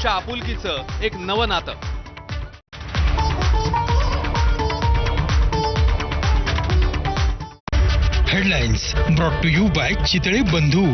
लोकांच्या आपुलकीचं एक नवं नातं. Headlines brought to you by Chitale Bandhu.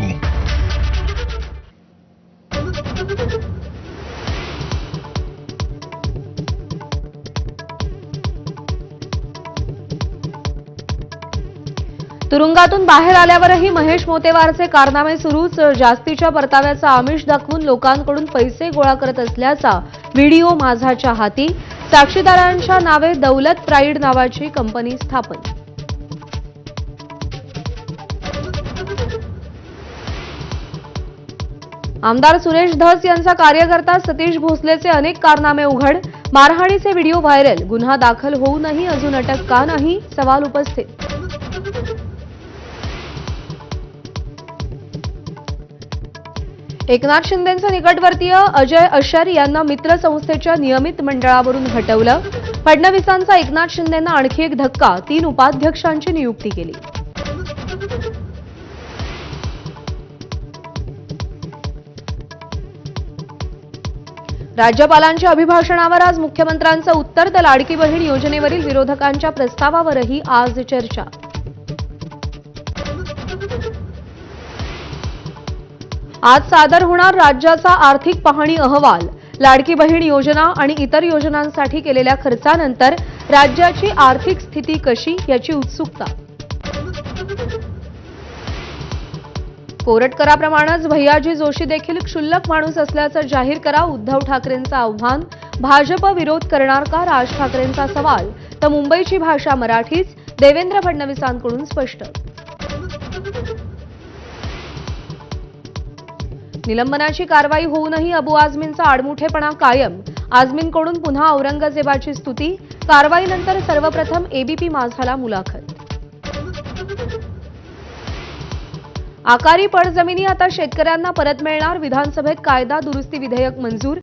तुरुंगातून बाहेर आल्यावरही महेश मोतेवारचे कारनामे सुरूच. जास्तीच्या परताव्याचा आमिष दाखवून लोकांकडून पैसे गोळा करत असल्याचा व्हिडिओ माझाच्या हाती. साक्षीदारांच्या नावे दौलत प्राईड नावाची कंपनी स्थापन. आमदार सुरेश धस यांचा कार्यकर्ता सतीश भोसलेचे अनेक कारनामे उघड. मारहाणीचे व्हिडिओ व्हायरल. गुन्हा दाखल होऊनही अजून अटक का नाही, सवाल उपस्थित. एकनाथ शिंदेंचे निकटवर्तीय अजय अशर यांना मित्र संस्थेच्या नियमित मंडळावरून हटवलं. फडणवीसांचा एकनाथ शिंदेंना आणखी एक धक्का. 3 उपाध्यक्षांची नियुक्ती केली. राज्यपालांच्या अभिभाषणावर आज मुख्यमंत्र्यांचं उत्तर. तर लाडकी बहीण योजनेवरील विरोधकांच्या प्रस्तावावरही आज चर्चा. आज सादर होणार राज्याचा आर्थिक पाहणी अहवाल. लाडकी बहीण योजना आणि इतर योजनांसाठी केलेल्या खर्चानंतर राज्याची आर्थिक स्थिती कशी याची उत्सुकता. कोरटकराप्रमाणेच भैयाजी जोशी देखील क्षुल्लक माणूस असल्याचं जाहीर करा. उद्धव ठाकरेंचं आव्हान. भाजप विरोध करणार का, राज ठाकरेंचा सवाल. तर मुंबईची भाषा मराठीच, देवेंद्र फडणवीसांकडून स्पष्ट. निलंबनाची कारवाई होऊनही अबू आझमींचा आडमुठेपणा कायम. आझमींकडून पुन्हा औरंगजेबाची स्तुती. कारवाईनंतर सर्वप्रथम एबीपी माझाला मुलाखत. आकारी पडजमिनी आता शेतकऱ्यांना परत मिळणार. विधानसभेत कायदा दुरुस्ती विधेयक मंजूर.